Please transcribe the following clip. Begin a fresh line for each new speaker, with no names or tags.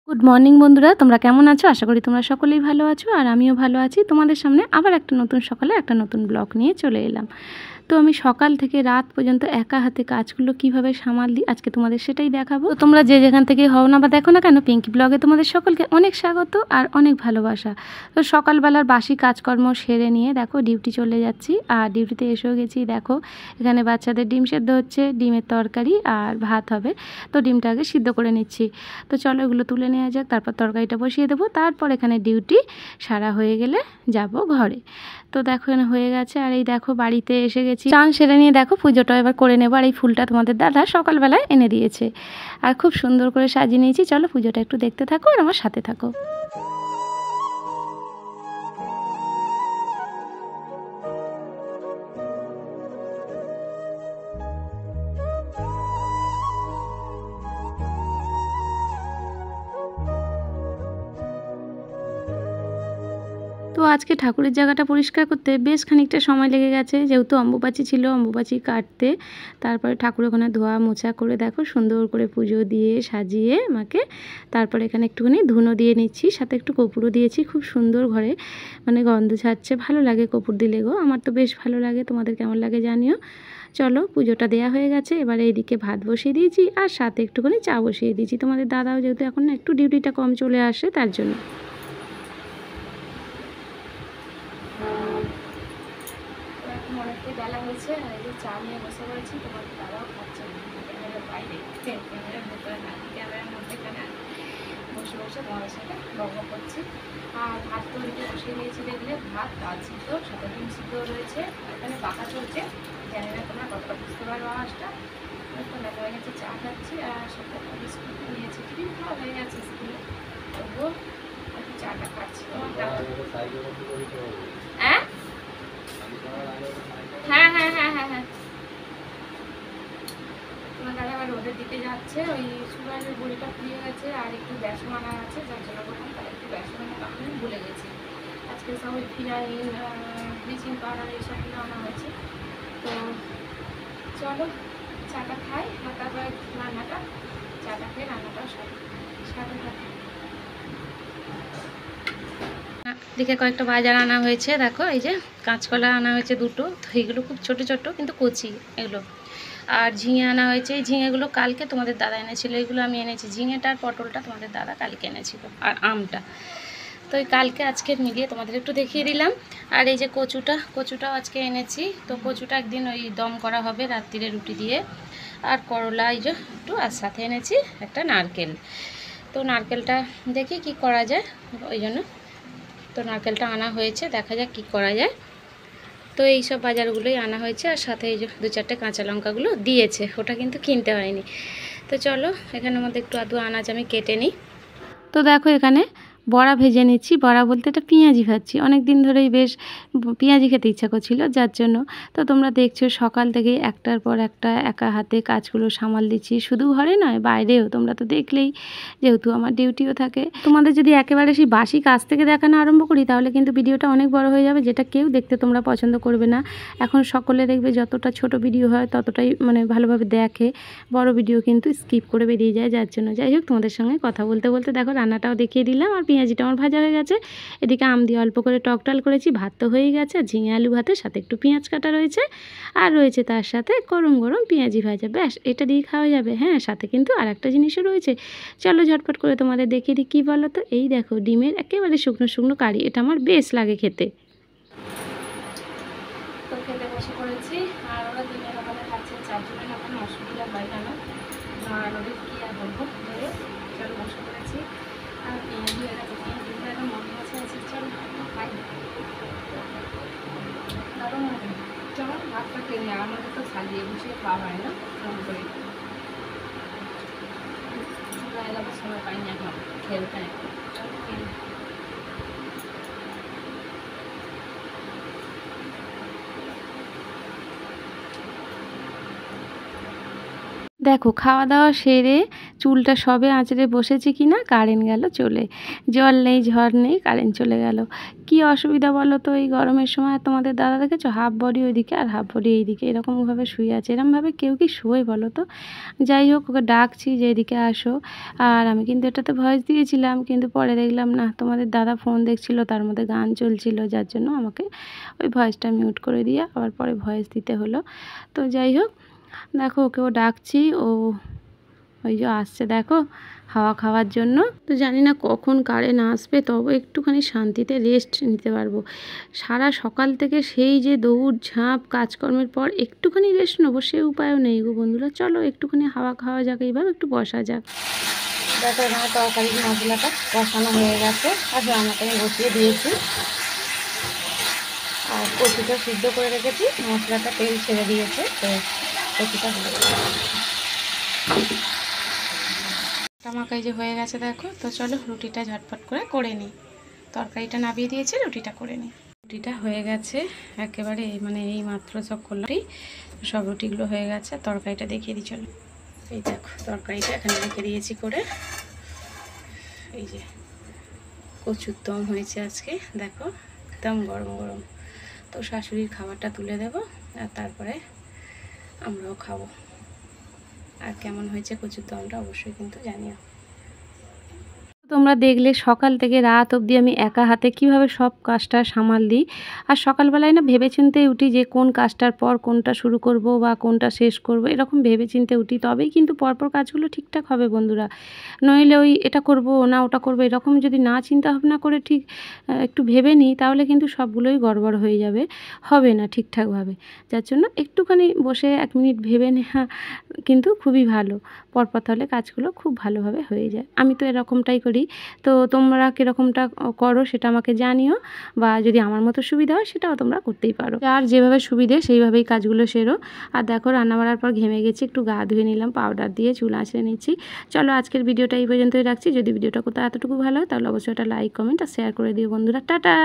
Good morning বন্ধুরা, তোমরা কেমন আছো? আশা করি তোমরা সকলেই ভালো আছো আর আমিও ভালো আছি। তোমাদের সামনে আবার একটা নতুন সকালে একটা নতুন ব্লগ নিয়ে চলে এলাম। তো আমি সকাল থেকে রাত পর্যন্ত একা হাতে কাজগুলো কিভাবে সামাল দিই আজকে তোমাদের সেটাই দেখাবো। তো তোমরা যে যেখান থেকে হও না বা দেখো না কেন, পিঙ্কি ব্লগে তোমাদের সকলকে অনেক স্বাগত আর অনেক ভালোবাসা। তো সকালবেলার বাসি কাজকর্ম সেরে নিয়ে দেখো ডিউটি চলে যাচ্ছি, আর ডিউটিতে এসেও গেছি। দেখো এখানে বাচ্চাদের ডিম সেদ্ধ হচ্ছে, ডিমের তরকারি আর ভাত হবে। তো ডিমটা আগে সিদ্ধ করে নিচ্ছি। তো চলো এগুলো তুলে নেওয়া যাক, তারপর তরকারিটা বসিয়ে দেবো। তারপর এখানে ডিউটি সারা হয়ে গেলে যাব ঘরে। তো দেখো এখানে হয়ে গেছে, আর এই দেখো বাড়িতে এসে গেছি। চান সেরে নিয়ে দেখো পুজোটা এবার করে নেবো। আর এই ফুলটা তোমাদের দাদা সকালবেলায় এনে দিয়েছে আর খুব সুন্দর করে সাজিয়ে নিয়েছি। চলো পুজোটা একটু দেখতে থাকো আর আমার সাথে থাকো। তো আজকে ঠাকুরের জায়গাটা পরিষ্কার করতে বেশ খানিকটা সময় লেগে গেছে, যেহেতু অম্বুবাচী ছিল, অম্বুবাচী কাটতে। তারপরে ঠাকুর ওখানে ধোয়া মোছা করে দেখো সুন্দর করে পুজো দিয়ে সাজিয়ে মাকে। তারপরে এখানে একটুখানি ধুনো দিয়ে নিচ্ছি, সাথে একটু কর্পূরও দিয়েছি। খুব সুন্দর ঘরে মানে গন্ধ ছাড়ছে, ভালো লাগে কর্পূর দিলে গো। আমার তো বেশ ভালো লাগে, তোমাদের কেমন লাগে জানিও। চলো পুজোটা দেয়া হয়ে গেছে, এবারে এইদিকে ভাত বসিয়ে দিয়েছি আর সাথে একটুখানি চা বসিয়ে দিয়েছি। তোমাদের দাদাও যেহেতু এখন না একটু ডিউটিটা কম চলে আসে তার জন্য। অনেকটাই বেলা হয়েছে আর এই যে চা নিয়ে বসে পড়েছি। তোমার দাদাও খাচ্ছে ক্যামেরার বাইরে, ক্যামেরার ভেতরে না, ক্যামেরার মধ্যে এখানে বসে বসে তোমাদের সাথে গল্প করছি। আর ভাত তো ওইদিকে বসিয়ে দিয়েছি, দেখলে ভাত ডাল সিদ্ধ সাথে ডিম সিদ্ধ রয়েছে। এখানে পাকা চলছে, জানি না তোমরা কতটা বুঝতে পারবো আওয়াজটা। তো দেখা হয়ে গেছে, চা খাচ্ছি আর সাথে বিস্কুট নিয়েছি। টিফিন খাওয়া হয়ে গেছে স্কুলে, তবুও একটু চাটা খাচ্ছি। হ্যাঁ হ্যাঁ হ্যাঁ হ্যাঁ হ্যাঁ হ্যাঁ তোমার দাদা আবার রোদের দিকে যাচ্ছে। ওই সুগারের বড়িটা ফুরিয়ে গেছে আর একটু বেসন আনা আছে, যার জন্য বললাম তাই একটু বেসন আমি ভুলে গেছি। আজকে সব ওই ফিনাইল ব্লিচিং পাউডার এইসবগুলো আনা হয়েছে। তো চলো চাটা খাই, তারপরে রান্নাটা, চাটা খেয়ে রান্নাটাও সাথে থাকে। দিকে কয়েকটা বাজার আনা হয়েছে, দেখো এই যে কাঁচকলা আনা হয়েছে দুটো। তো এইগুলো খুব ছোট ছোট কিন্তু কচি এগুলো। আর ঝিঙে আনা হয়েছে, এই ঝিঙেগুলো কালকে তোমাদের দাদা এনেছিল, এগুলো আমি এনেছি। ঝিঙেটা আর পটলটা তোমাদের দাদা কালকে এনেছিল, আর আমটা তো এই কালকে আজকে মিলিয়ে তোমাদের একটু দেখিয়ে দিলাম। আর এই যে কচুটাও আজকে এনেছি। তো কচুটা একদিন ওই দম করা হবে রাত্রিরে রুটি দিয়ে। আর করলা এই যে একটু, আর সাথে এনেছি একটা নারকেল। তো নারকেলটা দেখি কি করা যায়, ওই জন্য তো নারকেলটা আনা হয়েছে, দেখা যাক কী করা যায়। তো এই সব বাজারগুলোই আনা হয়েছে, আর সাথে এই যে 2-4টে কাঁচা লঙ্কাগুলো দিয়েছে, ওটা কিন্তু কিনতে হয়নি। তো চলো এখানের মধ্যে একটু আধটু আনাজ আমি কেটে নিই। তো দেখো এখানে বড়া ভেজে নিচ্ছি। বড়া বলতে এটা পেঁয়াজি ভাজছি, অনেক দিন ধরেই বেশ পেঁয়াজি খেতে ইচ্ছা করছিল, যার জন্য। তো তোমরা দেখছো সকাল থেকে একটার পর একটা একা হাতে কাজগুলো সামাল দিচ্ছি, শুধু ঘরে নয় বাইরেও। তোমরা তো দেখলেই, যেহেতু আমার ডিউটিও থাকে। তোমাদের যদি একেবারে সেই বাসি কাজ থেকে দেখানো আরম্ভ করি তাহলে কিন্তু ভিডিওটা অনেক বড় হয়ে যাবে, যেটা কেউ দেখতে তোমরা পছন্দ করবে না। এখন সকলে দেখবে যতটা ছোট ভিডিও হয় ততটাই মানে ভালোভাবে দেখে, বড় ভিডিও কিন্তু স্কিপ করে বেরিয়ে যায়, যার জন্য। যাই হোক, তোমাদের সঙ্গে কথা বলতে বলতে দেখো রান্নাটাও দেখিয়ে দিলাম, আর পেঁয়াজিটা আমার ভাজা হয়ে গেছে। এদিকে আম দিয়ে অল্প করে টকটাল করেছি, ভাত তো হয়েই গেছে। আর ঝিঙে আলু ভাতের সাথে একটু পেঁয়াজ কাটা রয়েছে, আর রয়েছে তার সাথে গরম গরম পেঁয়াজি ভাজা। ব্যাস, এটা দিয়ে খাওয়া যাবে। হ্যাঁ, সাথে কিন্তু আর একটা জিনিসও রয়েছে, চলো ঝটপট করে তোমাদের দেখিয়ে দিই। কী বলো তো, এই দেখো ডিমের একেবারে শুকনো শুকনো কারি, এটা আমার বেশ লাগে খেতে। তো খেতে বসে পড়েছি, আর ওরা দিনের সকালে খাচ্ছে, চার জনের এখন অসুবিধা হয় কেন, আর ওদের কী আর বলবো। চলো বসে পড়েছি, আর পেঁয়াজি হয়ে গেছে, পেঁয়াজিটা এখন মনে আছে। চলো খাই, দারুণ হবে। চলো ভাতটা কিনে, আমাদের তো সাজিয়ে গুছিয়ে খাওয়া হয় না ফোন করে। গায়ে যাবো সময় পাই না এখন খেলতে। দেখো খাওয়া দাওয়া সেরে চুলটা সবে আঁচড়ে বসেছি কি না কারেন্ট গেল চলে। জল নেই ঝড় নেই কারেন্ট চলে গেল। কি অসুবিধা বলো তো এই গরমের সময়। তোমাদের দাদা দেখেছো হাফ বডি ওইদিকে আর হাফ বডি এইদিকে এরকমভাবে শুয়ে আছে। এরকমভাবে কেউ কি শোয় বলো তো। যাই হোক ওকে ডাকছি যে এদিকে আসো। আর আমি কিন্তু এটাতে ভয়েস দিয়েছিলাম, কিন্তু পরে দেখলাম না তোমাদের দাদা ফোন দেখছিল, তার মধ্যে গান চলছিল, যার জন্য আমাকে ওই ভয়েসটা মিউট করে দিয়ে আবার পরে ভয়েস দিতে হলো। তো যাই হোক দেখো ওকেও ডাকছি, ওই যে আসছে দেখো হাওয়া খাওয়ার জন্য। তো জানি না কখন কারেন্ট আসবে, তবে একটুখানি শান্তিতে রেস্ট নিতে পারবো। সারা সকাল থেকে সেই যে দৌড় ঝাঁপ কাজকর্মের পর একটুখানি রেস্ট নেবো সে উপায়ও নেই গো বন্ধুরা। চলো একটুখানি হাওয়া খাওয়া যাক, এইভাবে একটু বসা যাক। দেখো এখানে তরকারির মশলাটা কষানো হয়ে গেছে আর রান্নাটা আমি বসিয়ে দিয়েছি। আর কচুটা সিদ্ধ করে রেখেছি, মশলাটা তেল ছেড়ে দিয়েছে, তো কচুটা হয়ে গেছে। টামাকাই যে হয়ে গেছে দেখো। তো চলো রুটিটা ঝটপট করে নিই। তরকারিটা নামিয়ে দিয়েছি, রুটিটা করে নিই। রুটিটা হয়ে গেছে একেবারে, মানে এই মাত্র সব করলাম, সব রুটিগুলো হয়ে গেছে। তরকারিটা দেখিয়ে দিই চলো। এই দেখো তরকারিটা এখানে রেখে দিয়েছি করে। এই যে কচুর দম হয়েছে আজকে দেখো, একদম গরম গরম। তো শাশুড়ির খাবারটা তুলে দেব আর তারপরে আমরাও খাবো। আর কেমন হয়েছে কচুর দমটা অবশ্যই কিন্তু জানিও। তোমরা দেখলে সকাল থেকে রাত অবধি আমি একা হাতে কিভাবে সব কাজটা সামাল দিই। আর সকালবেলায় না ভেবেচিন্তে উঠি যে কোন কাজটার পর কোনটা শুরু করব বা কোনটা শেষ করব, এরকম ভেবেচিন্তে উঠি, তবেই কিন্তু পরপর কাজগুলো ঠিকঠাক হবে বন্ধুরা। নইলে ওই এটা করব না ওটা করব এরকম যদি না চিন্তা ভাবনা করে ঠিক একটু ভেবে নিই, তাহলে কিন্তু সবগুলোই গড়বড় হয়ে যাবে, হবে না ঠিকঠাকভাবে। যার জন্য একটুখানি বসে 1 মিনিট ভেবে নেওয়া কিন্তু খুবই ভালো। পরপর তাহলে কাজগুলো খুব ভালোভাবে হয়ে যায়। আমি তো এরকমটাই করি। তো তোমরা কীরকমটা করো সেটা আমাকে জানিও, বা যদি আমার মতো সুবিধা হয় সেটাও তোমরা করতেই পারো। আর যেভাবে সুবিধে সেইভাবেই কাজগুলো সেরো। আর দেখো রান্না বাড়ার পর ঘেমে গেছি, একটু গা ধুয়ে নিলাম, পাউডার দিয়ে চুল আঁচড়ে নিচ্ছি। চলো আজকের ভিডিওটা এই পর্যন্তই রাখছি। যদি ভিডিওটা কোথাও এতটুকু ভালো হয় তাহলে অবশ্যই একটা লাইক কমেন্ট আর শেয়ার করে দিও বন্ধুরা। টাটা।